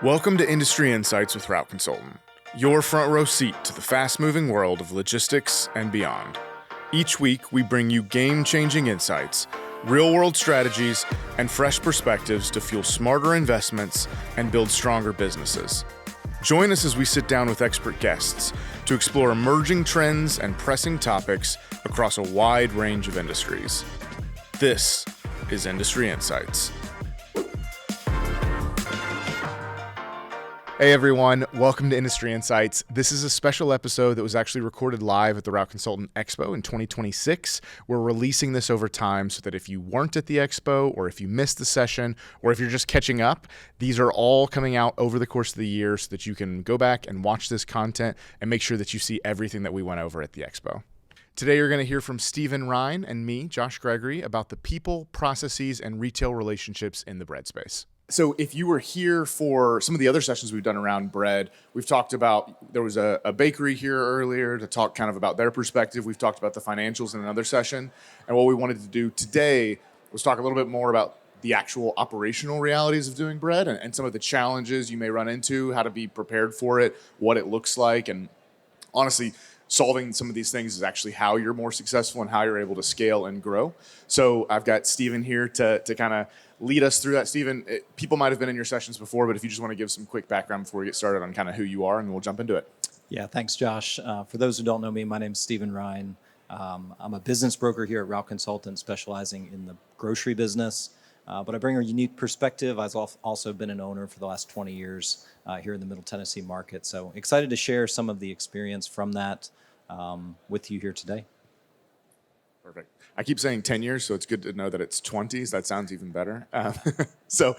Welcome to Industry Insights with Route Consultant, your front row seat to the fast-moving world of logistics and beyond. Each week, we bring you game-changing insights, real-world strategies, and fresh perspectives to fuel smarter investments and build stronger businesses. Join us as we sit down with expert guests to explore emerging trends and pressing topics across a wide range of industries. This is Industry Insights. Hey everyone, welcome to Industry Insights. This is a special episode that was actually recorded live at the Route Consultant Expo in 2026. We're releasing this over time so that if you weren't at the Expo, or if you missed the session, or if you're just catching up, these are all coming out over the course of the year so that you can go back and watch this content and make sure that you see everything that we went over at the Expo. Today, you're going to hear from Stephen Ryan and me, Josh Gregory, about the people, processes, and retail relationships in the bread space. So if you were here for some of the other sessions we've done around bread, we've talked about, there was a bakery here earlier to talk kind of about their perspective. We've talked about the financials in another session. And what we wanted to do today was talk a little bit more about the actual operational realities of doing bread and some of the challenges you may run into, how to be prepared for it, what it looks like. And honestly, solving some of these things is actually how you're more successful and how you're able to scale and grow. So I've got Stephen here to kind of lead us through that. Stephen, people might have been in your sessions before, but if you just want to give some quick background before we get started on kind of who you are, and we'll jump into it. Yeah, thanks, Josh. For those who don't know me, my name's Stephen Ryan. I'm a business broker here at Route Consultant, specializing in the grocery business. But I bring a unique perspective. I've also been an owner for the last 20 years here in the Middle Tennessee market. So excited to share some of the experience from that with you here today. Perfect. I keep saying 10 years, so it's good to know that it's 20s. That sounds even better. So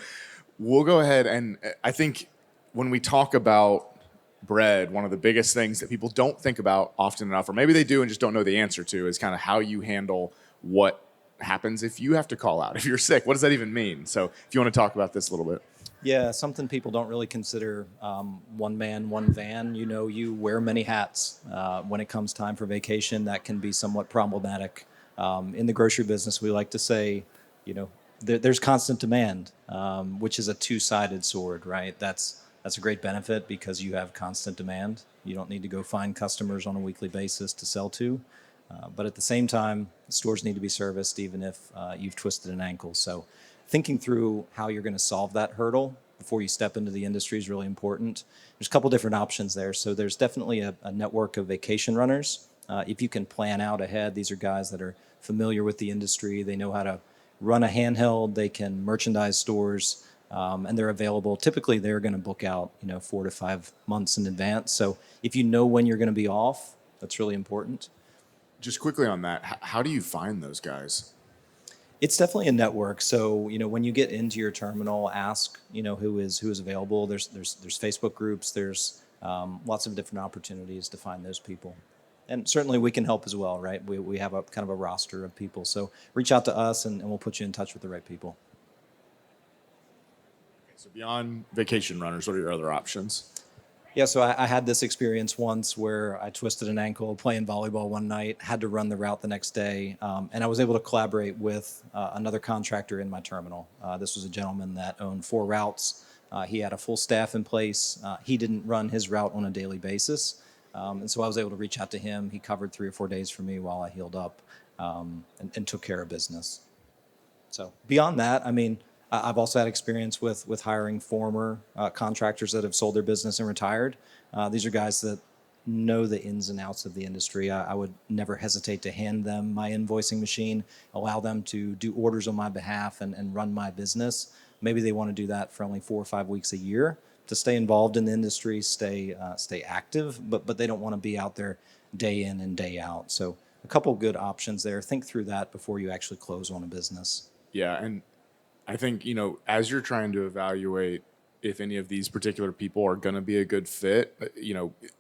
we'll go ahead, and I think when we talk about bread, one of the biggest things that people don't think about often enough, or maybe they do and just don't know the answer to, is kind of how you handle what happens if you have to call out. If you're sick, what does that even mean? So if you want to talk about this a little bit. Yeah, something people don't really consider one man, one van. You know, you wear many hats. When it comes time for vacation, that can be somewhat problematic. In the grocery business, we like to say, you know, there's constant demand, which is a two-sided sword, right? That's a great benefit because you have constant demand. You don't need to go find customers on a weekly basis to sell to. But at the same time, stores need to be serviced even if you've twisted an ankle. So thinking through how you're going to solve that hurdle before you step into the industry is really important. There's a couple different options there. So there's definitely a network of vacation runners. If you can plan out ahead, these are guys that are familiar with the industry. They know how to run a handheld. They can merchandise stores, and they're available. Typically, they're going to book out 4 to 5 months in advance. So if you know when you're going to be off, that's really important. Just quickly on that, how do you find those guys? It's definitely a network. So, when you get into your terminal, ask, who is available. There's Facebook groups. There's lots of different opportunities to find those people. And certainly we can help as well, right? We have a kind of a roster of people. So reach out to us and we'll put you in touch with the right people. Okay, so beyond vacation runners, what are your other options? Yeah, so I had this experience once where I twisted an ankle playing volleyball one night, had to run the route the next day, and I was able to collaborate with another contractor in my terminal. This was a gentleman that owned 4 routes. He had a full staff in place. He didn't run his route on a daily basis, and so I was able to reach out to him. He covered 3 or 4 days for me while I healed up and took care of business. So beyond that, I've also had experience with hiring former contractors that have sold their business and retired. These are guys that know the ins and outs of the industry. I would never hesitate to hand them my invoicing machine, allow them to do orders on my behalf and run my business. Maybe they want to do that for only 4 or 5 weeks a year to stay involved in the industry, stay active, but they don't want to be out there day in and day out. So a couple good options there. Think through that before you actually close on a business. Yeah, and I think, as you're trying to evaluate if any of these particular people are going to be a good fit,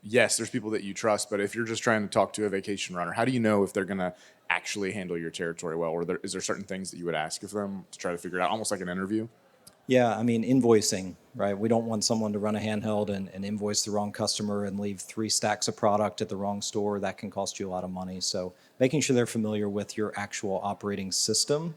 yes, there's people that you trust, but if you're just trying to talk to a vacation runner, how do you know if they're going to actually handle your territory well? Or is there certain things that you would ask of them to try to figure it out, almost like an interview? Yeah, invoicing, right? We don't want someone to run a handheld and invoice the wrong customer and leave 3 stacks of product at the wrong store. That can cost you a lot of money. So making sure they're familiar with your actual operating system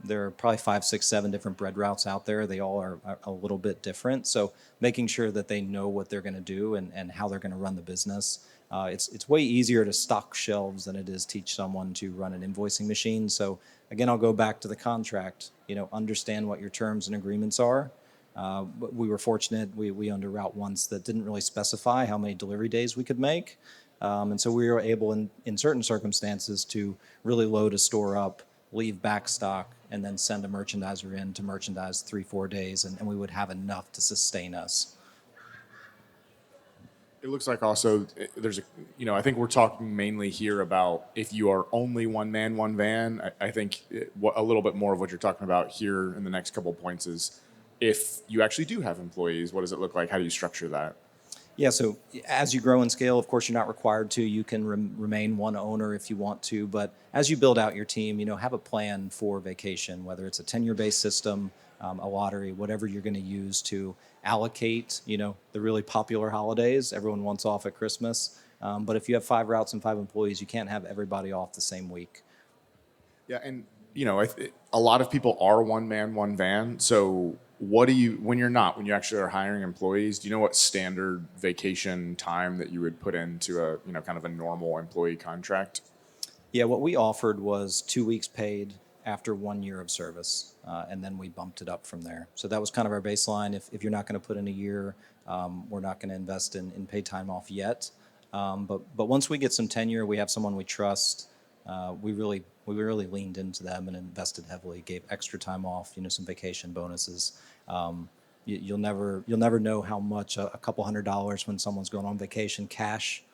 There are probably 5, 6, 7 different bread routes out there. They all are a little bit different. So making sure that they know what they're going to do and how they're going to run the business. It's way easier to stock shelves than it is teach someone to run an invoicing machine. So again, I'll go back to the contract. Understand what your terms and agreements are. But we were fortunate. We owned a route once that didn't really specify how many delivery days we could make. And so we were able, in certain circumstances, to really load a store up, leave back stock, and then send a merchandiser in to merchandise 3, 4 days, and we would have enough to sustain us. It looks like also there's I think we're talking mainly here about if you are only one man, one van. I think a little bit more of what you're talking about here in the next couple of points is if you actually do have employees, what does it look like? How do you structure that? Yeah, so as you grow and scale, of course, you're not required to. You can remain one owner if you want to, but as you build out your team, have a plan for vacation, whether it's a tenure-based system, a lottery, whatever you're going to use to allocate, the really popular holidays. Everyone wants off at Christmas, but if you have 5 routes and 5 employees, you can't have everybody off the same week. Yeah, and a lot of people are one man, one van. So what do you when you actually are hiring employees? Do you know what standard vacation time that you would put into a kind of a normal employee contract? Yeah, what we offered was 2 weeks paid after 1 year of service, and then we bumped it up from there. So that was kind of our baseline. If you're not going to put in a year, we're not going to invest in paid time off yet. But once we get some tenure, we have someone we trust. We really leaned into them and invested heavily. Gave extra time off, some vacation bonuses. You'll never know how much a couple $100 when someone's going on vacation, cash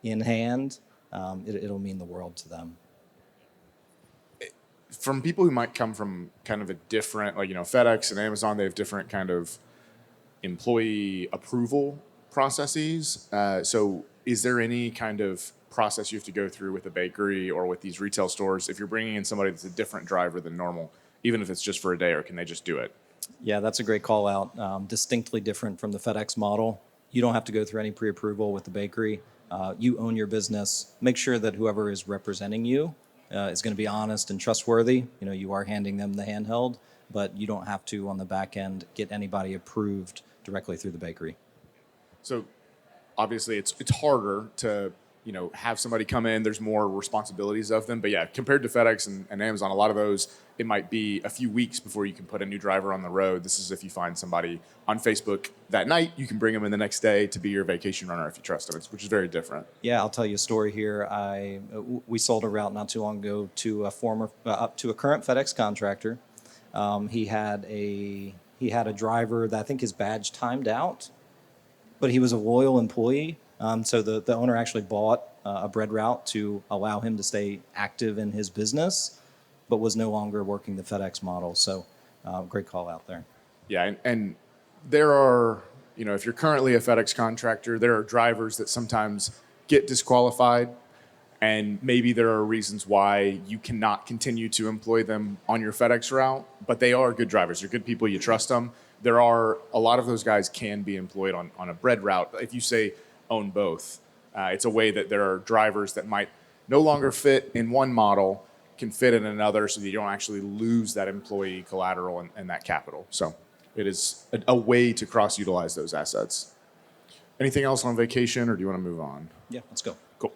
in hand, it'll mean the world to them. From people who might come from kind of a different, FedEx and Amazon, they have different kind of employee approval processes. So is there any kind of process you have to go through with a bakery or with these retail stores if you're bringing in somebody that's a different driver than normal, even if it's just for a day, or can they just do it? Yeah, that's a great call out. Distinctly different from the FedEx model. You don't have to go through any pre-approval with the bakery. You own your business. Make sure that whoever is representing you is going to be honest and trustworthy. You are handing them the handheld, but you don't have to on the back end get anybody approved directly through the bakery. So obviously it's harder to have somebody come in. There's more responsibilities of them, but yeah, compared to FedEx and Amazon, a lot of those it might be a few weeks before you can put a new driver on the road. This is if you find somebody on Facebook that night, you can bring them in the next day to be your vacation runner if you trust them, which is very different. Yeah, I'll tell you a story here. We sold a route not too long ago to a current FedEx contractor. He had a driver that I think his badge timed out, but he was a loyal employee. So the owner actually bought a bread route to allow him to stay active in his business, but was no longer working the FedEx model. So great call out there. Yeah, and there are, if you're currently a FedEx contractor, there are drivers that sometimes get disqualified, and maybe there are reasons why you cannot continue to employ them on your FedEx route, but they are good drivers. They're good people. You trust them. There are a lot of those guys can be employed on a bread route. If you say own both, it's a way that there are drivers that might no longer fit in one model can fit in another, so that you don't actually lose that employee collateral and that capital. So it is a way to cross-utilize those assets. Anything else on vacation, or do you want to move on? Yeah, let's go. Cool.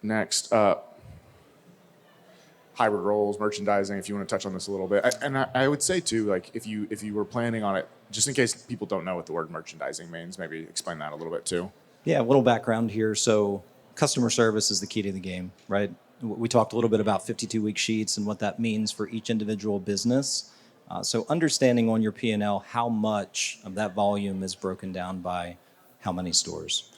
Next, hybrid roles, merchandising, if you want to touch on this a little bit. I would say, too, like if you were planning on it, just in case people don't know what the word merchandising means, maybe explain that a little bit, too. Yeah, a little background here. So customer service is the key to the game, right? We talked a little bit about 52-week sheets and what that means for each individual business. So understanding on your P&L how much of that volume is broken down by how many stores.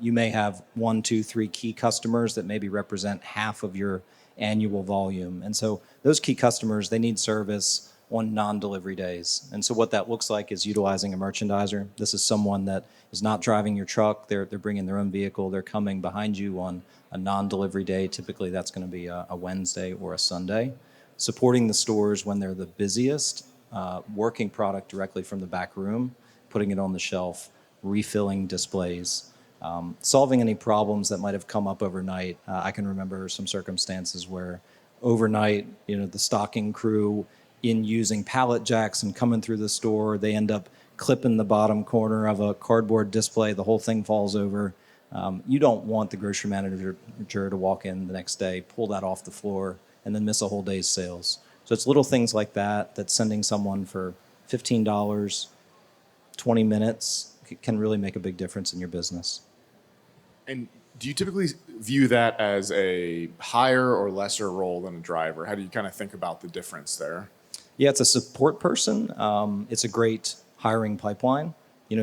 You may have 1, 2, 3 key customers that maybe represent half of your annual volume. And so those key customers, they need service on non-delivery days. And so what that looks like is utilizing a merchandiser. This is someone that is not driving your truck. They're bringing their own vehicle. They're coming behind you on a non-delivery day. Typically, that's going to be a Wednesday or a Sunday. Supporting the stores when they're the busiest, working product directly from the back room, putting it on the shelf, refilling displays, solving any problems that might have come up overnight. I can remember some circumstances where overnight, the stocking crew in using pallet jacks and coming through the store. They end up clipping the bottom corner of a cardboard display. The whole thing falls over. You don't want the grocery manager to walk in the next day, pull that off the floor, and then miss a whole day's sales. So it's little things like that that sending someone for $15, 20 minutes can really make a big difference in your business. And do you typically view that as a higher or lesser role than a driver? How do you kind of think about the difference there? Yeah, it's a support person. It's a great hiring pipeline.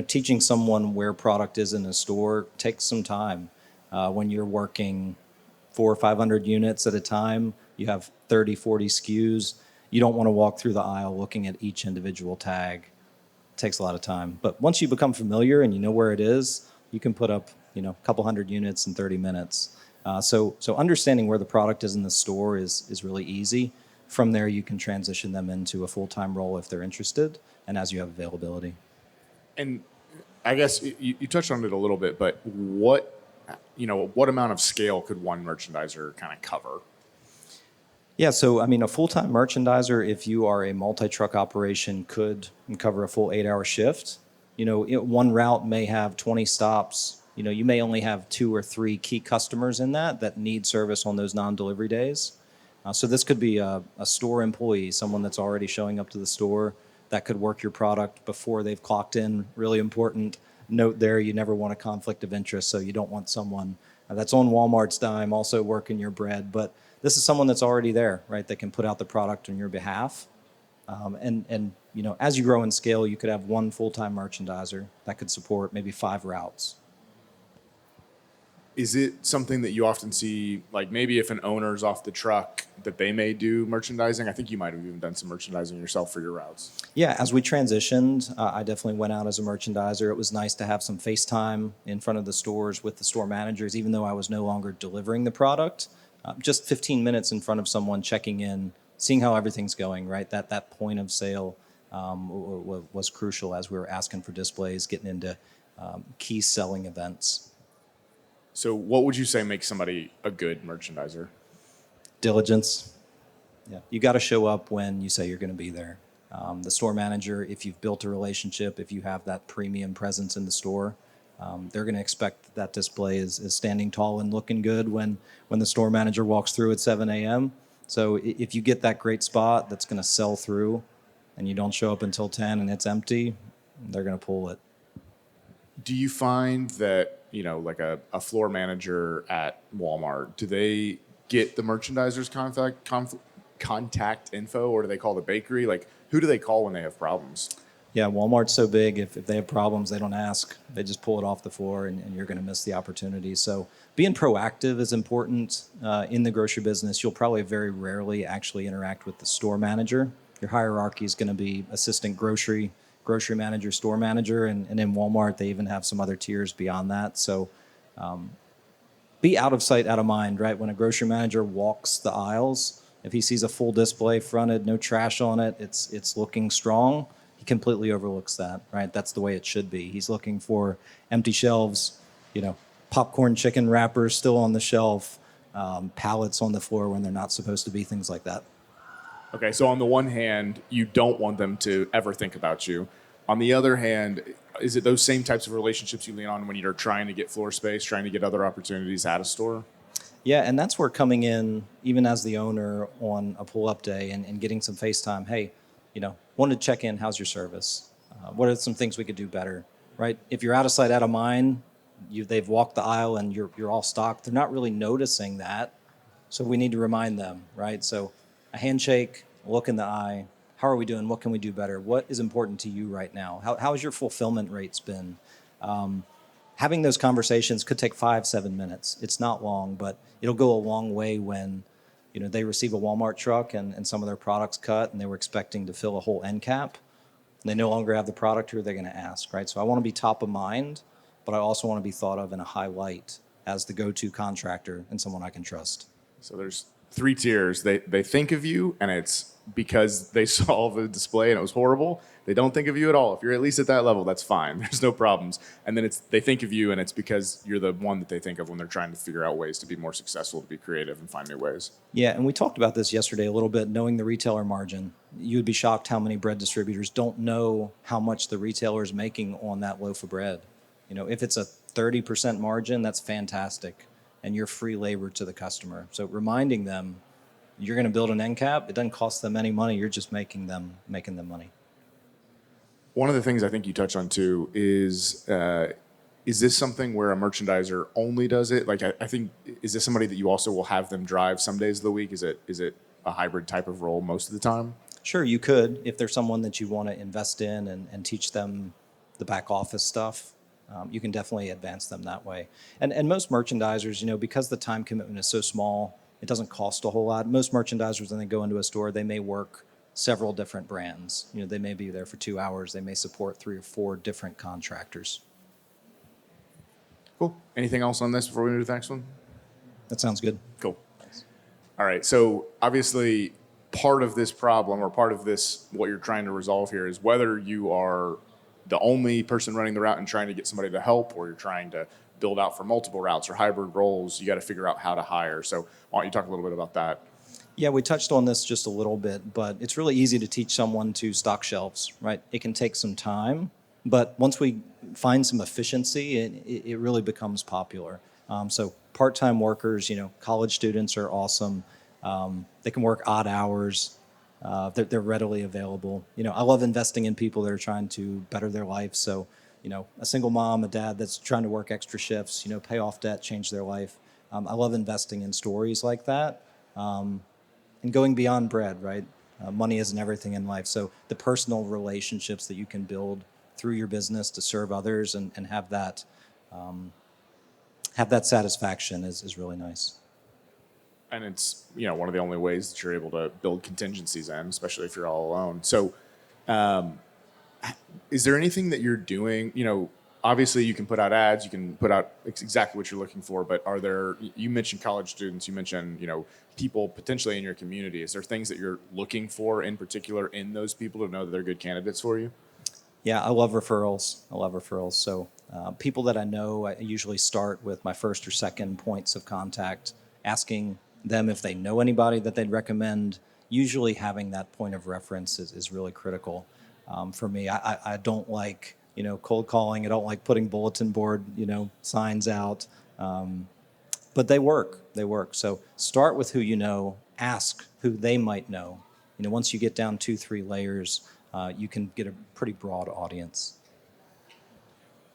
Teaching someone where product is in a store takes some time. When you're working 400 or 500 units at a time, you have 30, 40 SKUs. You don't want to walk through the aisle looking at each individual tag. It takes a lot of time. But once you become familiar and you know where it is, you can put up, a couple hundred units in 30 minutes. So understanding where the product is in the store is really easy. From there, you can transition them into a full-time role if they're interested and as you have availability. And I guess you touched on it a little bit, but what amount of scale could one merchandiser kind of cover? Yeah, so a full-time merchandiser, if you are a multi-truck operation, could cover a full 8-hour shift. One route may have 20 stops. You may only have 2 or 3 key customers in that need service on those non-delivery days. So this could be a store employee, someone that's already showing up to the store that could work your product before they've clocked in. Really important note there, you never want a conflict of interest, so you don't want someone that's on Walmart's dime also working your bread. But this is someone that's already there, right, that can put out the product on your behalf. And as you grow in scale, you could have one full-time merchandiser that could support maybe 5 routes. Is it something that you often see, like maybe if an owner's off the truck, that they may do merchandising? I think you might have even done some merchandising yourself for your routes. Yeah, as we transitioned, I definitely went out as a merchandiser. It was nice to have some FaceTime in front of the stores with the store managers, even though I was no longer delivering the product. Just 15 minutes in front of someone checking in, seeing how everything's going, right? That point of sale was crucial as we were asking for displays, getting into key selling events. So what would you say makes somebody a good merchandiser? Diligence. Yeah, you got to show up when you say you're going to be there. The store manager, if you've built a relationship, if you have that premium presence in the store, they're going to expect that display is standing tall and looking good when the store manager walks through at 7 a.m. So if you get that great spot that's going to sell through and you don't show up until 10 and it's empty, they're going to pull it. Do you find that, like a floor manager at Walmart, do they get the merchandiser's contact info, or do they call the bakery? Like, who do they call when they have problems? Yeah, Walmart's so big, if they have problems, they don't ask. They just pull it off the floor, and you're going to miss the opportunity. So being proactive is important in the grocery business. You'll probably very rarely actually interact with the store manager. Your hierarchy is going to be assistant grocery manager, store manager, and in Walmart, they even have some other tiers beyond that. So be out of sight, out of mind, right? When a grocery manager walks the aisles, if he sees a full display fronted, no trash on it, it's looking strong, he completely overlooks that, right? That's the way it should be. He's looking for empty shelves, popcorn chicken wrappers still on the shelf, pallets on the floor when they're not supposed to be, things like that. Okay, so on the one hand, you don't want them to ever think about you. On the other hand, is it those same types of relationships you lean on when you're trying to get floor space, trying to get other opportunities at a store? Yeah, and that's where coming in, even as the owner on a pull-up day and getting some FaceTime, hey, wanted to check in, how's your service? What are some things we could do better, right? If you're out of sight, out of mind, they've walked the aisle and you're all stocked, they're not really noticing that, so we need to remind them, right? So a handshake, a look in the eye, how are we doing? What can we do better? What is important to you right now? How has your fulfillment rates been? Having those conversations could take 5-7 minutes. It's not long, but it'll go a long way when they receive a Walmart truck and some of their products cut and they were expecting to fill a whole end cap. And they no longer have the product, who are they going to ask, right? So I want to be top of mind, but I also want to be thought of in a high light as the go-to contractor and someone I can trust. So there's 3 tiers. They think of you, and it's because they saw the display and it was horrible, they don't think of you at all. If you're at least at that level, that's fine. There's no problems. And then they think of you, and it's because you're the one that they think of when they're trying to figure out ways to be more successful, to be creative, and find new ways. Yeah, and we talked about this yesterday a little bit, knowing the retailer margin. You would be shocked how many bread distributors don't know how much the retailer is making on that loaf of bread. If it's a 30% margin, that's fantastic, and you're free labor to the customer. So reminding them, you're going to build an end cap. It doesn't cost them any money. You're just making them money. One of the things I think you touch on too is this something where a merchandiser only does it? Like, I think, is this somebody that you also will have them drive some days of the week? Is it a hybrid type of role most of the time? Sure, you could, if there's someone that you want to invest in and teach them the back office stuff. You can definitely advance them that way. And most merchandisers, because the time commitment is so small, it doesn't cost a whole lot. Most merchandisers, when they go into a store, they may work several different brands. They may be there for 2 hours. They may support 3 or 4 different contractors. Cool. Anything else on this before we move to the next one? That sounds good. Cool. All right. So obviously, part of this problem, or part of this, what you're trying to resolve here, is whether you are the only person running the route and trying to get somebody to help, or you're trying to build out for multiple routes or hybrid roles. You got to figure out how to hire. So why don't you talk a little bit about that? Yeah, we touched on this just a little bit, but it's really easy to teach someone to stock shelves, right? It can take some time, but once we find some efficiency, it really becomes popular. So part-time workers, college students are awesome. They can work odd hours. They're readily available. I love investing in people that are trying to better their life. So, a single mom, a dad that's trying to work extra shifts, pay off debt, change their life. I love investing in stories like that. And going beyond bread, right? Money isn't everything in life. So the personal relationships that you can build through your business to serve others and have that satisfaction is really nice. And it's one of the only ways that you're able to build contingencies in, especially if you're all alone. So, is there anything that you're doing? Obviously you can put out ads, you can put out exactly what you're looking for. But you mentioned college students, you mentioned people potentially in your community. Is there things that you're looking for in particular in those people to know that they're good candidates for you? Yeah, I love referrals. So people that I know, I usually start with my first or second points of contact, asking them if they know anybody that they'd recommend. Usually having that point of reference is really critical for me. I don't like cold calling. I don't like putting bulletin board signs out, but they work. So start with who you know. Ask who they might know. Once you get down 2-3 layers, you can get a pretty broad audience.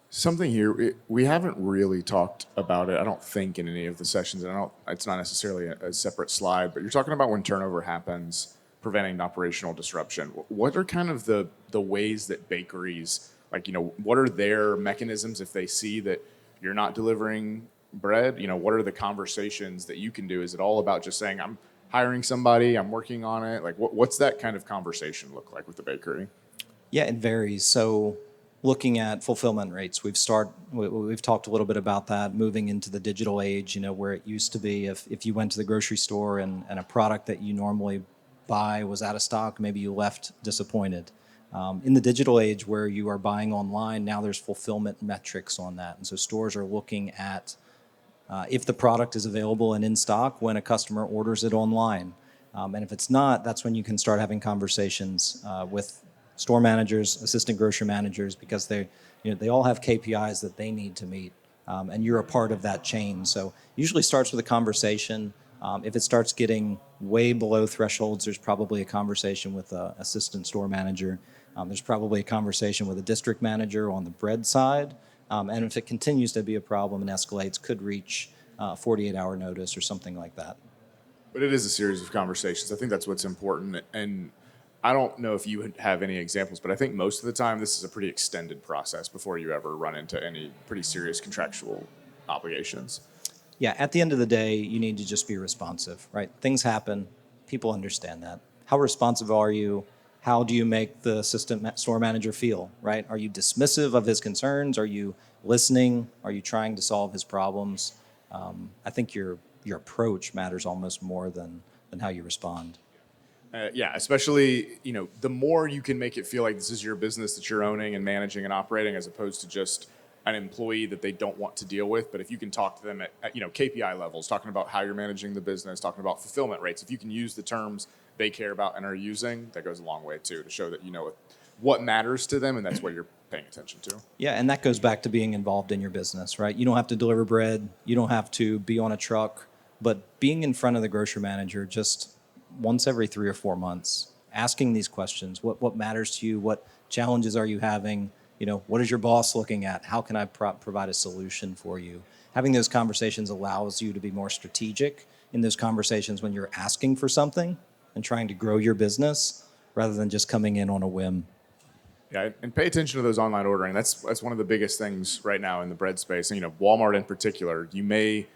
Something here, we haven't really talked about it, I don't think, in any of the sessions, and it's not necessarily a separate slide, but you're talking about when turnover happens, preventing operational disruption. What are kind of the ways that bakeries, what are their mechanisms if they see that you're not delivering bread? What are the conversations that you can do? Is it all about just saying, I'm hiring somebody, I'm working on it? What's that kind of conversation look like with the bakery? Yeah, it varies. So looking at fulfillment rates, we've talked a little bit about that, moving into the digital age, where it used to be if you went to the grocery store and a product that you normally buy was out of stock, maybe you left disappointed. In the digital age where you are buying online, now there's fulfillment metrics on that. And so stores are looking at if the product is available and in stock when a customer orders it online. And if it's not, that's when you can start having conversations with store managers, assistant grocery managers, because they all have KPIs that they need to meet, and you're a part of that chain. So usually starts with a conversation. If it starts getting way below thresholds, there's probably a conversation with an assistant store manager. There's probably a conversation with a district manager on the bread side. And if it continues to be a problem and escalates, could reach 48-hour notice or something like that. But it is a series of conversations. I think that's what's important. And I don't know if you have any examples, but I think most of the time this is a pretty extended process before you ever run into any pretty serious contractual obligations. Yeah, at the end of the day, you need to just be responsive, right? Things happen. People understand that. How responsive are you? How do you make the assistant store manager feel, right? Are you dismissive of his concerns? Are you listening? Are you trying to solve his problems? I think your approach matters almost more than how you respond. Yeah, especially, the more you can make it feel like this is your business that you're owning and managing and operating as opposed to just an employee that they don't want to deal with. But if you can talk to them at KPI levels, talking about how you're managing the business, talking about fulfillment rates, if you can use the terms they care about and are using, that goes a long way too to show that you know what matters to them and that's what you're paying attention to. Yeah, and that goes back to being involved in your business, right? You don't have to deliver bread, you don't have to be on a truck, but being in front of the grocery manager just once every 3 or 4 months, asking these questions: what matters to you? What challenges are you having? What is your boss looking at? How can I provide a solution for you? Having those conversations allows you to be more strategic in those conversations when you're asking for something and trying to grow your business rather than just coming in on a whim. Yeah, and pay attention to those online ordering. That's one of the biggest things right now in the bread space. And, Walmart in particular, you may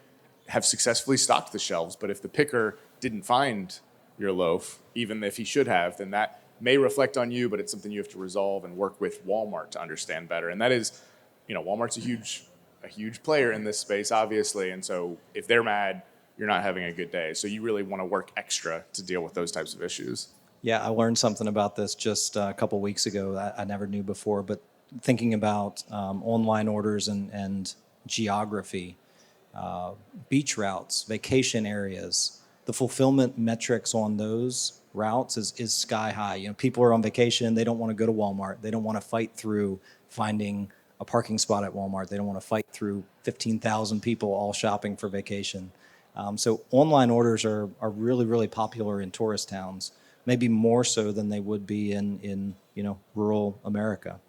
have successfully stocked the shelves, but if the picker didn't find your loaf, even if he should have, then that may reflect on you, but it's something you have to resolve and work with Walmart to understand better. And that is, Walmart's a huge player in this space, obviously. And so if they're mad, you're not having a good day. So you really want to work extra to deal with those types of issues. Yeah, I learned something about this just a couple weeks ago that I never knew before. But thinking about online orders and geography, beach routes, vacation areas, the fulfillment metrics on those routes is sky high. People are on vacation, they don't want to go to Walmart, they don't want to fight through finding a parking spot at Walmart, they don't want to fight through 15,000 people all shopping for vacation. So online orders are really, really popular in tourist towns, maybe more so than they would be in rural America.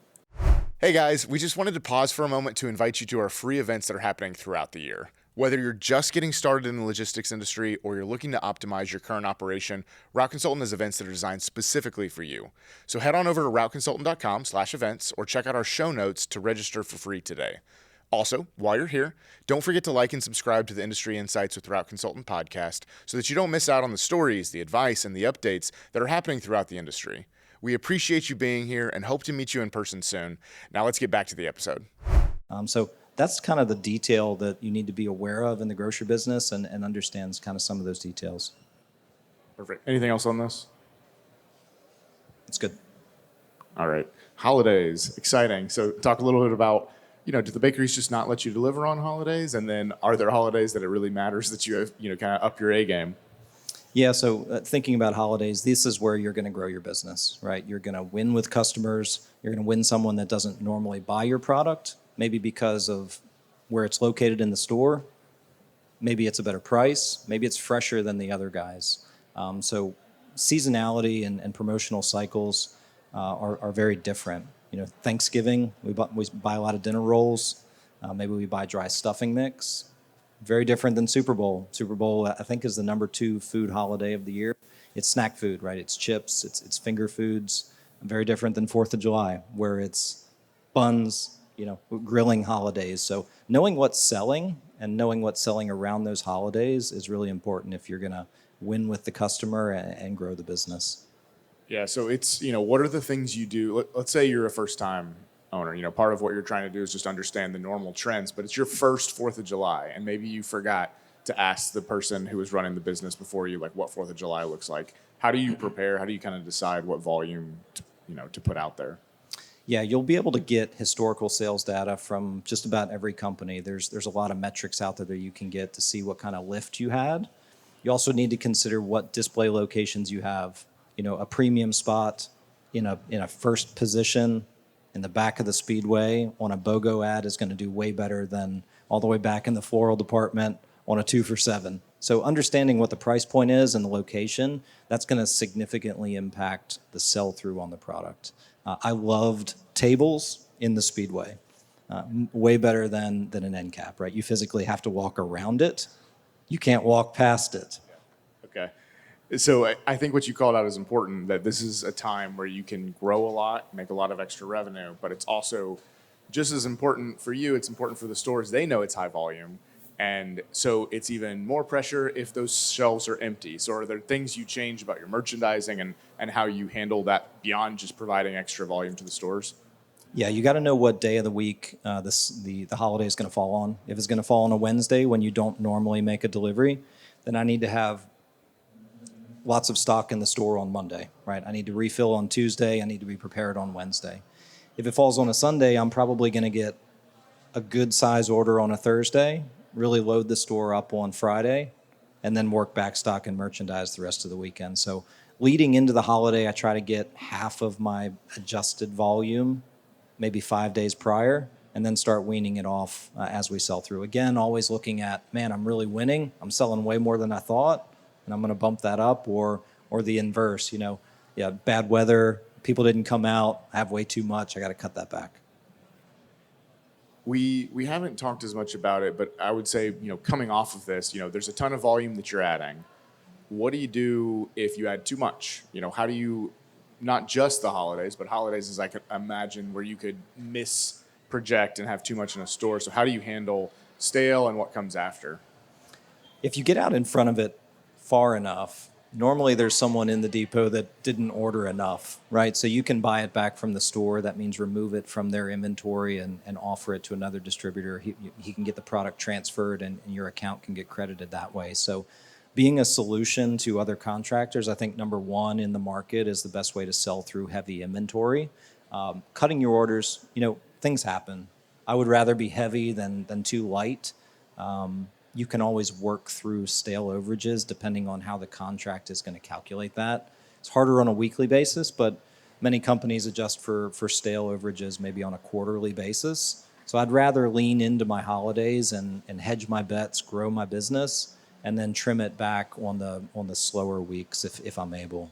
Hey guys, we just wanted to pause for a moment to invite you to our free events that are happening throughout the year. Whether you're just getting started in the logistics industry or you're looking to optimize your current operation, Route Consultant has events that are designed specifically for you. So head on over to routeconsultant.com/events or check out our show notes to register for free today. Also, while you're here, don't forget to like and subscribe to the Industry Insights with Route Consultant podcast so that you don't miss out on the stories, the advice, and the updates that are happening throughout the industry. We appreciate you being here and hope to meet you in person soon. Now let's get back to the episode. So that's kind of the detail that you need to be aware of in the grocery business and understands kind of some of those details. Perfect. Anything else on this? It's good. All right. Holidays, exciting. So talk a little bit about, do the bakeries just not let you deliver on holidays? And then are there holidays that it really matters that you have, kind of up your A game? Yeah, so thinking about holidays, this is where you're going to grow your business, right? You're going to win with customers. You're going to win someone that doesn't normally buy your product, maybe because of where it's located in the store. Maybe it's a better price. Maybe it's fresher than the other guys. So seasonality and promotional cycles are very different. Thanksgiving, we buy a lot of dinner rolls. Maybe we buy dry stuffing mix. Very different than Super Bowl. Super Bowl, I think, is the number 2 food holiday of the year. It's snack food, right? It's chips, it's finger foods. Very different than 4th of July, where it's buns, grilling holidays. So knowing what's selling and knowing what's selling around those holidays is really important if you're going to win with the customer and grow the business. Yeah, so it's, what are the things you do? Let's say you're a first-time owner. Part of what you're trying to do is just understand the normal trends, but it's your first 4th of July, and maybe you forgot to ask the person who was running the business before you, like, what 4th of July looks like. How do you prepare? How do you kind of decide what volume to put out there? Yeah, you'll be able to get historical sales data from just about every company. There's a lot of metrics out there that you can get to see what kind of lift you had. You also need to consider what display locations you have. A premium spot in a first position in the back of the speedway on a BOGO ad is going to do way better than all the way back in the floral department on a 2 for $7. So understanding what the price point is and the location, that's going to significantly impact the sell-through on the product. I loved tables in the speedway, way better than an end cap, right? You physically have to walk around it. You can't walk past it. Okay. So I think what you called out is important, that this is a time where you can grow a lot, make a lot of extra revenue, but it's also just as important for you. It's important for the stores. They know it's high volume. And so it's even more pressure if those shelves are empty. So are there things you change about your merchandising and how you handle that beyond just providing extra volume to the stores? Yeah, you got to know what day of the week the holiday is going to fall on. If it's going to fall on a Wednesday when you don't normally make a delivery, then I need to have lots of stock in the store on Monday, right? I need to refill on Tuesday. I need to be prepared on Wednesday. If it falls on a Sunday, I'm probably going to get a good size order on a Thursday, really load the store up on Friday, and then work back stock and merchandise the rest of the weekend. So leading into the holiday, I try to get half of my adjusted volume maybe 5 days prior, and then start weaning it off as we sell through. Again, always looking at, man, I'm really winning. I'm selling way more than I thought, and I'm going to bump that up, or the inverse. Yeah, bad weather, people didn't come out, I have way too much. I got to cut that back. We haven't talked as much about it, but I would say, coming off of this, there's a ton of volume that you're adding. What do you do if you add too much? How do you, not just the holidays, but holidays as I could imagine where you could misproject and have too much in a store. So how do you handle stale and what comes after? If you get out in front of it far enough, normally there's someone in the depot that didn't order enough, right? So you can buy it back from the store. That means remove it from their inventory and offer it to another distributor. He can get the product transferred, and your account can get credited that way. So being a solution to other contractors, I think number one in the market is the best way to sell through heavy inventory. Cutting your orders, things happen. I would rather be heavy than too light. You can always work through stale overages depending on how the contract is going to calculate that. It's harder on a weekly basis, but many companies adjust for stale overages maybe on a quarterly basis. So I'd rather lean into my holidays and hedge my bets, grow my business, and then trim it back on the slower weeks if I'm able.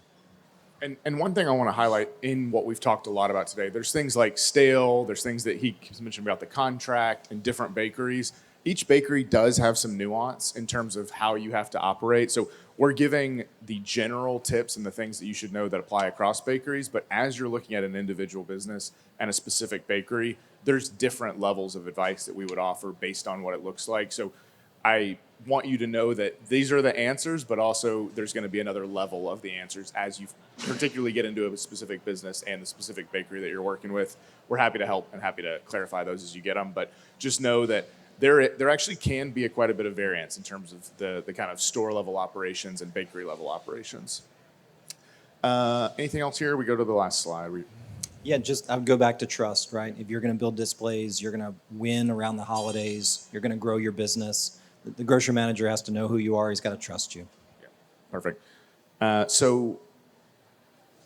And one thing I want to highlight in what we've talked a lot about today, there's things like stale, there's things that he mentioned about the contract and different bakeries. Each bakery does have some nuance in terms of how you have to operate. So we're giving the general tips and the things that you should know that apply across bakeries. But as you're looking at an individual business and a specific bakery, there's different levels of advice that we would offer based on what it looks like. So I want you to know that these are the answers, but also there's going to be another level of the answers as you particularly get into a specific business and the specific bakery that you're working with. We're happy to help and happy to clarify those as you get them, but just know that there actually can be quite a bit of variance in terms of the kind of store level operations and bakery level operations. Anything else here? We go to the last slide. Yeah, I would go back to trust, right? If you're going to build displays, you're going to win around the holidays, you're going to grow your business. The grocery manager has to know who you are. He's got to trust you. Yeah, perfect. So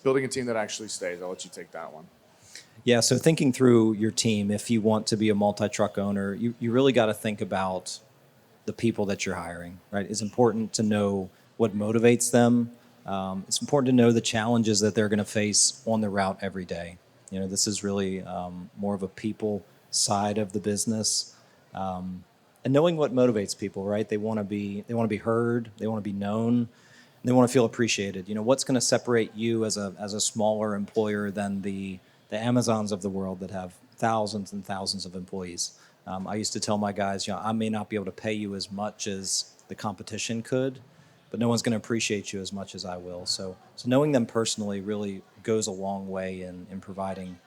building a team that actually stays, I'll let you take that one. Yeah, so thinking through your team, if you want to be a multi-truck owner, you really got to think about the people that you're hiring, right? It's important to know what motivates them. It's important to know the challenges that they're going to face on the route every day. This is really more of a people side of the business. And knowing what motivates people, right? They want to be heard, they want to be known, they want to feel appreciated. What's going to separate you as a smaller employer than the Amazons of the world that have thousands and thousands of employees? I used to tell my guys, I may not be able to pay you as much as the competition could, but no one's going to appreciate you as much as I will. So knowing them personally really goes a long way in providing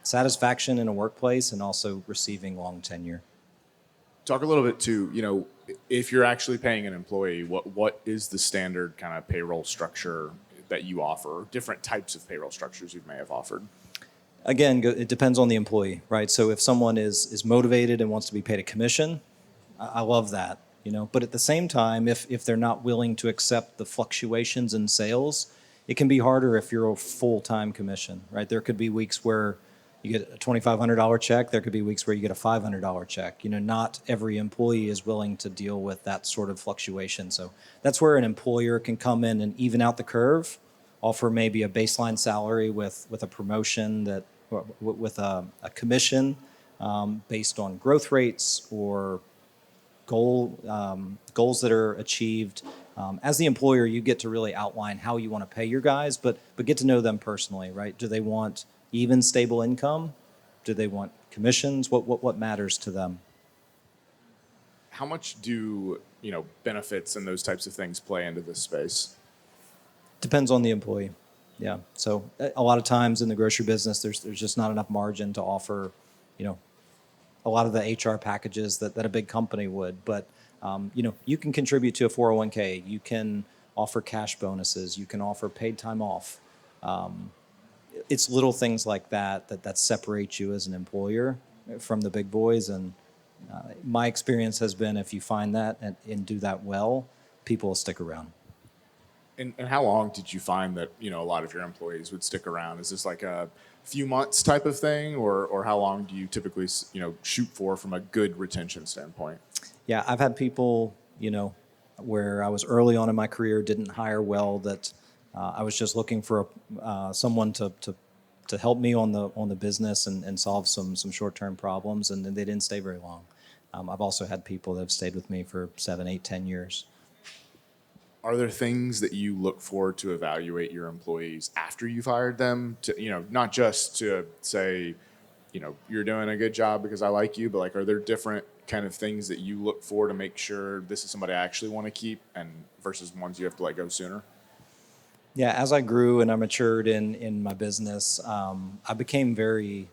satisfaction in a workplace and also receiving long tenure. Talk a little bit to, if you're actually paying an employee, what is the standard kind of payroll structure that you offer, different types of payroll structures you may have offered? Again, it depends on the employee, right? So if someone is motivated and wants to be paid a commission, I love that, But at the same time, if they're not willing to accept the fluctuations in sales, it can be harder if you're a full-time commission, right? There could be weeks where you get a $2,500 check. There could be weeks where you get a $500 check. Not every employee is willing to deal with that sort of fluctuation. So that's where an employer can come in and even out the curve, offer maybe a baseline salary with a promotion with a commission based on growth rates or goals that are achieved. As the employer, you get to really outline how you want to pay your guys, but get to know them personally, right? Do they want even stable income? Do they want commissions? What matters to them? How much do benefits and those types of things play into this space? Depends on the employee. Yeah. So a lot of times in the grocery business, there's just not enough margin to offer, a lot of the HR packages that a big company would. But you can contribute to a 401k. You can offer cash bonuses. You can offer paid time off. It's little things like that separate you as an employer from the big boys. And my experience has been if you find that and do that well, people will stick around. And how long did you find that, a lot of your employees would stick around? Is this like a few months type of thing, or how long do you typically, shoot for from a good retention standpoint? Yeah, I've had people, where I was early on in my career, didn't hire well, that I was just looking for someone to help me on the business and solve some short-term problems, and then they didn't stay very long. I've also had people that have stayed with me for 7, 8, 10 years. Are there things that you look for to evaluate your employees after you've hired them to, not just to say, you're doing a good job because I like you, but like, are there different kind of things that you look for to make sure this is somebody I actually want to keep and versus ones you have to let go sooner? Yeah, as I grew and I matured in my business, I became very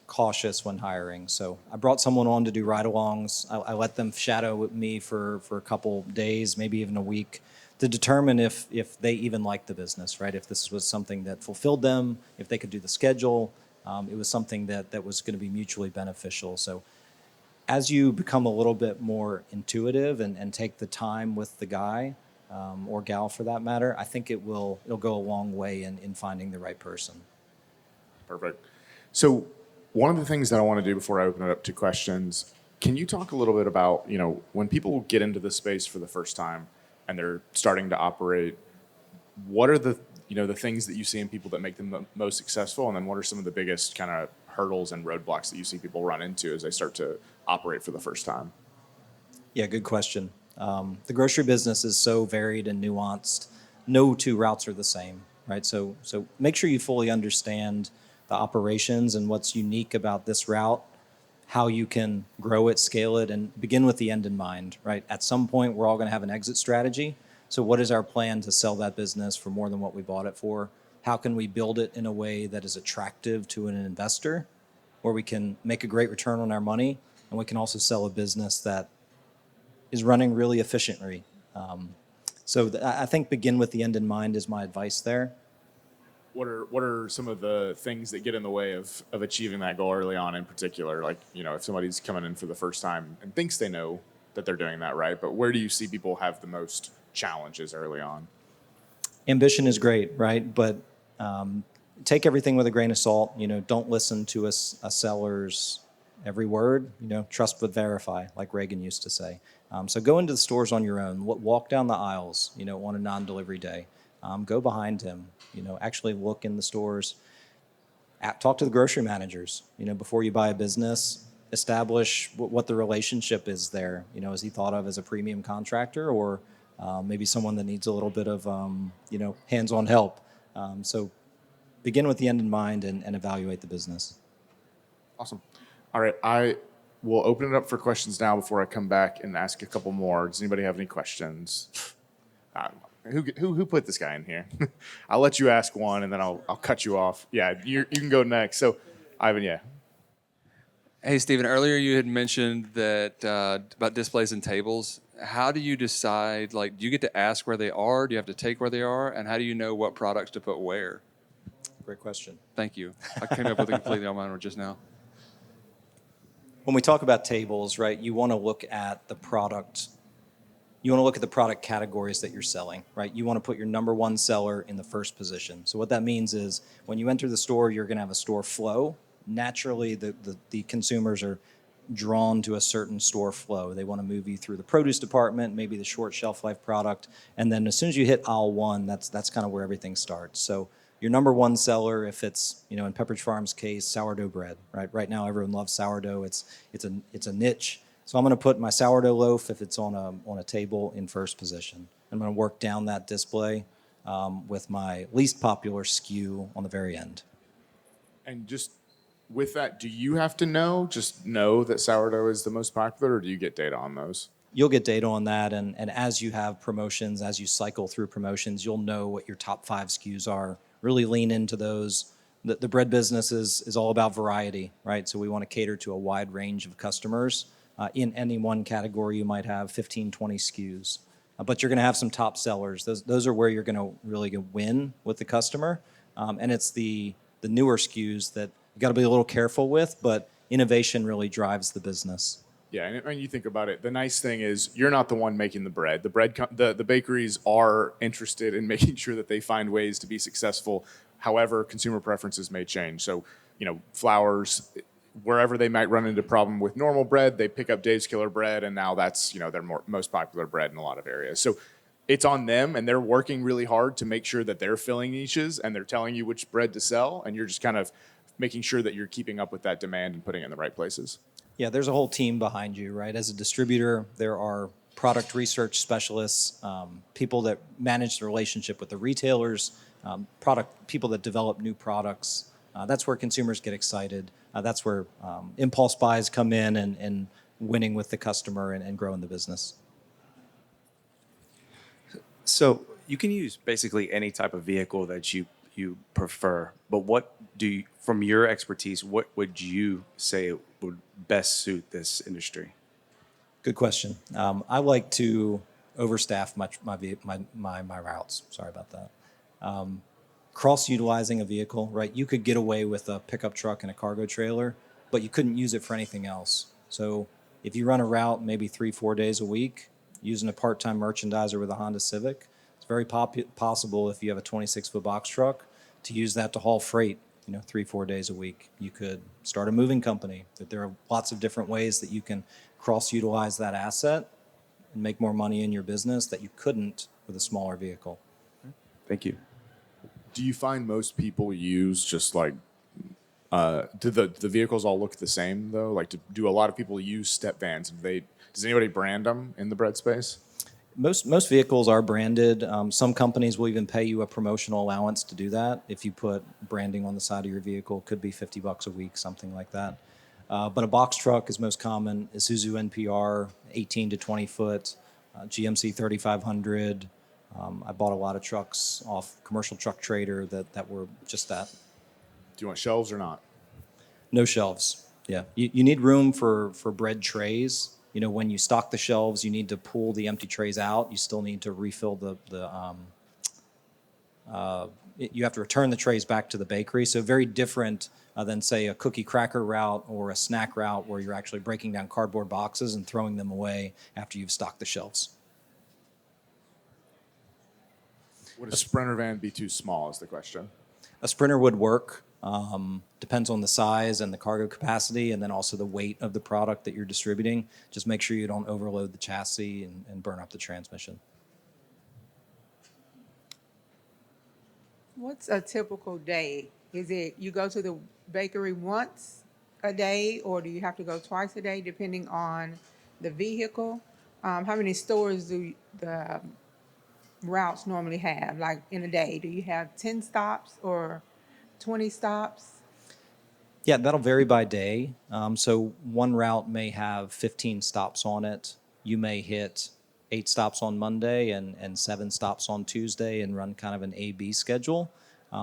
cautious when hiring. So I brought someone on to do ride-alongs. I let them shadow with me for a couple days, maybe even a week, to determine if they even liked the business, right? If this was something that fulfilled them, if they could do the schedule, it was something that was going to be mutually beneficial. So as you become a little bit more intuitive and take the time with the guy or gal for that matter, I think it'll go a long way in finding the right person. Perfect. So, one of the things that I want to do before I open it up to questions, can you talk a little bit about, when people get into the space for the first time and they're starting to operate, what are the things that you see in people that make them most successful? And then what are some of the biggest kind of hurdles and roadblocks that you see people run into as they start to operate for the first time? Yeah, good question. The grocery business is so varied and nuanced. No two routes are the same, right? So make sure you fully understand the operations and what's unique about this route, how you can grow it, scale it, and begin with the end in mind, right? At some point, we're all going to have an exit strategy. So what is our plan to sell that business for more than what we bought it for? How can we build it in a way that is attractive to an investor, where we can make a great return on our money, and we can also sell a business that is running really efficiently. I think begin with the end in mind is my advice there. What are some of the things that get in the way of achieving that goal early on in particular? Like, if somebody's coming in for the first time and thinks they know that they're doing that right, but where do you see people have the most challenges early on? Ambition is great, right? But take everything with a grain of salt. Don't listen to a seller's every word. Trust but verify, like Reagan used to say. So go into the stores on your own. Walk down the aisles. On a non-delivery day. Go behind him. Actually look in the stores. Talk to the grocery managers. Before you buy a business, establish what the relationship is there. Is he thought of as a premium contractor or maybe someone that needs a little bit of hands-on help? So begin with the end in mind and evaluate the business. Awesome. All right, I will open it up for questions now before I come back and ask a couple more. Does anybody have any questions? Who put this guy in here? I'll let you ask one, and then I'll cut you off. Yeah, you can go next. So, Ivan, yeah. Hey, Stephen, earlier you had mentioned that about displays and tables. How do you decide, like, do you get to ask where they are? Do you have to take where they are? And how do you know what products to put where? Great question. Thank you. I came up with a completely on mine just now. When we talk about tables, right, you want to look at the product. You want to look at the product categories that you're selling, right? You want to put your number one seller in the first position. So what that means is when you enter the store, you're going to have a store flow. Naturally, the consumers are drawn to a certain store flow. They want to move you through the produce department, maybe the short shelf life product, and then as soon as you hit aisle one, that's kind of where everything starts. So your number one seller, if it's in Pepperidge Farm's case, sourdough bread, right? Right now, everyone loves sourdough. It's a niche. So I'm going to put my sourdough loaf, if it's on a table, in first position. I'm going to work down that display with my least popular SKU on the very end. And just with that, do you have to just know that sourdough is the most popular, or do you get data on those? You'll get data on that, and as you have promotions, as you cycle through promotions, you'll know what your top 5 SKUs are. Really lean into those. The bread business is all about variety, right? So we want to cater to a wide range of customers. In any one category, you might have 15, 20 SKUs. but you're going to have some top sellers. Those are where you're going to really win with the customer. And it's the newer SKUs that you got to be a little careful with, but innovation really drives the business. Yeah, and when you think about it, the nice thing is you're not the one making the bread. The bakeries are interested in making sure that they find ways to be successful. However, consumer preferences may change. So, flours, wherever they might run into problem with normal bread, they pick up Dave's Killer Bread, and now that's their most popular bread in a lot of areas. So it's on them, and they're working really hard to make sure that they're filling niches and they're telling you which bread to sell, and you're just kind of making sure that you're keeping up with that demand and putting it in the right places. Yeah, there's a whole team behind you, right? As a distributor, there are product research specialists, people that manage the relationship with the retailers, product people that develop new products. That's where consumers get excited. That's where impulse buys come in and winning with the customer and growing the business. So you can use basically any type of vehicle that you prefer, but from your expertise, what would you say would best suit this industry? Good question. I like to overstaff my routes. Sorry about that. Cross-utilizing a vehicle, right? You could get away with a pickup truck and a cargo trailer, but you couldn't use it for anything else. So if you run a route maybe 3-4 days a week, using a part-time merchandiser with a Honda Civic, it's very possible if you have a 26-foot box truck to use that to haul freight, 3-4 days a week. You could start a moving company. There are lots of different ways that you can cross-utilize that asset and make more money in your business that you couldn't with a smaller vehicle. Thank you. Do you find most people use just like do the vehicles all look the same though? Like, do a lot of people use step vans? Does anybody brand them in the bread space? Most vehicles are branded. Some companies will even pay you a promotional allowance to do that. If you put branding on the side of your vehicle, it could be $50 a week, something like that. But a box truck is most common. Isuzu NPR, 18 to 20 foot, GMC 3500. I bought a lot of trucks off Commercial Truck Trader that were just that. Do you want shelves or not? No shelves. Yeah, you need room for bread trays. When you stock the shelves, you need to pull the empty trays out. You still need to refill you have to return the trays back to the bakery. So very different than, say, a cookie cracker route or a snack route where you're actually breaking down cardboard boxes and throwing them away after you've stocked the shelves. Would a Sprinter van be too small is the question. A Sprinter would work. Depends on the size and the cargo capacity, and then also the weight of the product that you're distributing. Just make sure you don't overload the chassis and burn up the transmission. What's a typical day? Is it you go to the bakery once a day, or do you have to go twice a day, depending on the vehicle? How many stores do the routes normally have, like in a day? Do you have 10 stops or 20 stops? Yeah, that'll vary by day. So one route may have 15 stops on it. You may hit 8 stops on Monday and 7 stops on Tuesday and run kind of an A-B schedule.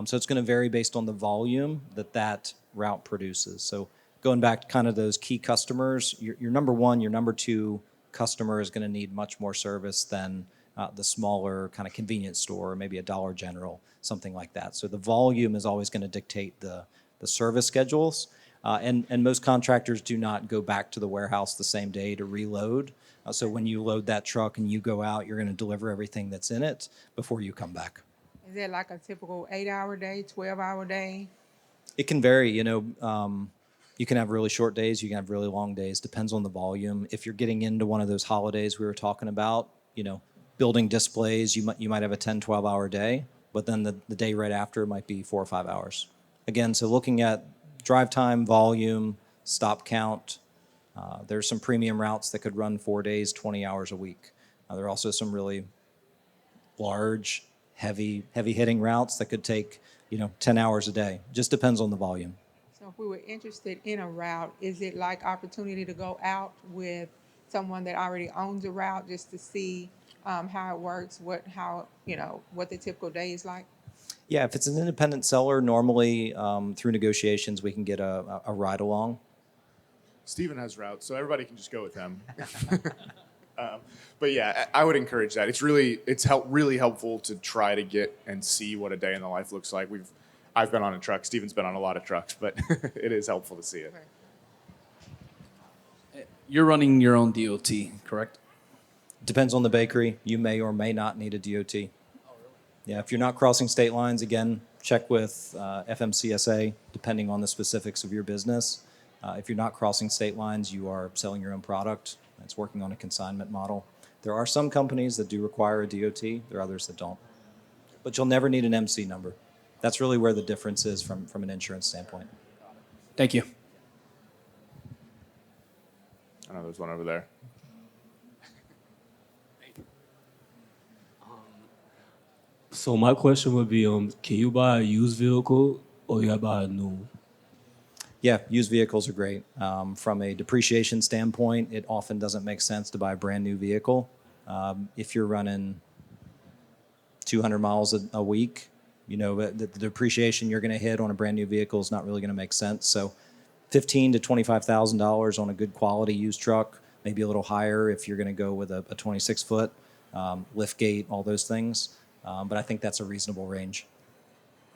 So it's going to vary based on the volume that route produces. So going back to kind of those key customers, your number one, your number two customer is going to need much more service than the smaller kind of convenience store, or maybe a Dollar General, something like that. So the volume is always going to dictate the service schedules. And most contractors do not go back to the warehouse the same day to reload. So when you load that truck and you go out, you're going to deliver everything that's in it before you come back. Is it like a typical 8-hour day, 12-hour day? It can vary. You can have really short days, you can have really long days, depends on the volume. If you're getting into one of those holidays we were talking about, building displays, you might have a 10, 12-hour day, but then the day right after might be 4 or 5 hours. Again, so looking at drive time, volume, stop count. There's some premium routes that could run 4 days, 20 hours a week. There are also some really large, heavy hitting routes that could take 10 hours a day. Just depends on the volume. So if we were interested in a route, is it like opportunity to go out with someone that already owns a route just to see how it works, what the typical day is like? Yeah, if it's an independent seller, normally through negotiations we can get a ride along. Steven has routes, so everybody can just go with him. But yeah, I would encourage that. Really helpful to try to get and see what a day in the life looks like. I've been on a truck. Steven's been on a lot of trucks, but it is helpful to see it. You're running your own DOT, correct? Depends on the bakery. You may or may not need a DOT. Yeah, if you're not crossing state lines, again, check with FMCSA, depending on the specifics of your business. If you're not crossing state lines, you are selling your own product. It's working on a consignment model. There are some companies that do require a DOT. There are others that don't. But you'll never need an MC number. That's really where the difference is from an insurance standpoint. Thank you. I know there's one over there. So my question would be, can you buy a used vehicle or you gotta buy a new one? Yeah, used vehicles are great. From a depreciation standpoint, it often doesn't make sense to buy a brand new vehicle. If you're running 200 miles a week, you know, the depreciation you're going to hit on a brand new vehicle is not really going to make sense. So $15,000 to $25,000 on a good quality used truck, maybe a little higher if you're going to go with a 26-foot lift gate, all those things. But I think that's a reasonable range.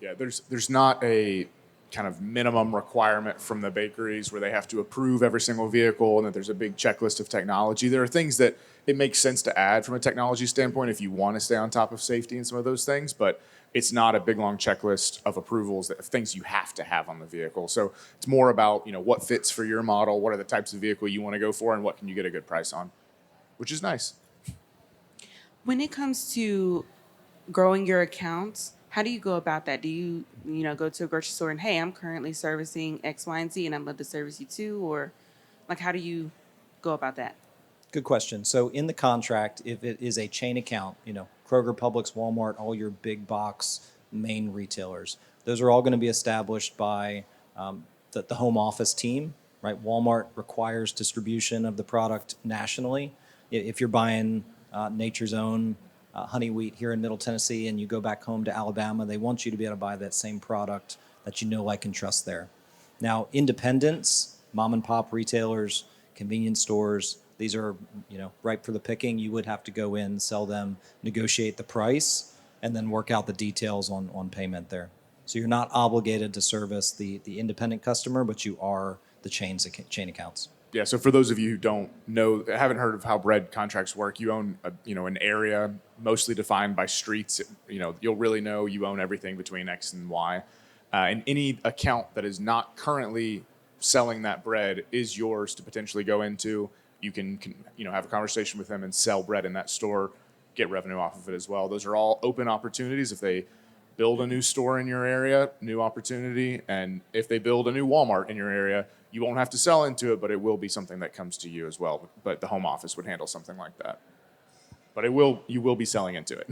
Yeah, there's not a kind of minimum requirement from the bakeries where they have to approve every single vehicle and that there's a big checklist of technology. There are things that it makes sense to add from a technology standpoint if you want to stay on top of safety and some of those things, but it's not a big long checklist of approvals of things you have to have on the vehicle. So it's more about, you know, what fits for your model, what are the types of vehicle you want to go for, and what can you get a good price on, which is nice. When it comes to growing your accounts, how do you go about that? Do you, go to a grocery store and, hey, I'm currently servicing X, Y, and Z, and I'd love to service you too? Or, like, how do you go about that? Good question. So in the contract, if it is a chain account, Kroger, Publix, Walmart, all your big box main retailers, those are all going to be established by the home office team, right? Walmart requires distribution of the product nationally. If you're buying Nature's Own honey wheat here in Middle Tennessee and you go back home to Alabama, they want you to be able to buy that same product that you know, like, and trust there. Now, independents, mom and pop retailers, convenience stores, these are, ripe for the picking. You would have to go in, sell them, negotiate the price, and then work out the details on payment there. So you're not obligated to service the independent customer, but you are the chain accounts. Yeah, so for those of you who don't know, haven't heard of how bread contracts work, you own an area mostly defined by streets. You'll really know you own everything between X and Y. And any account that is not currently selling that bread is yours to potentially go into. You can have a conversation with them and sell bread in that store, get revenue off of it as well. Those are all open opportunities. If they build a new store in your area, new opportunity. And if they build a new Walmart in your area, you won't have to sell into it, but it will be something that comes to you as well. But the home office would handle something like that. But you will be selling into it.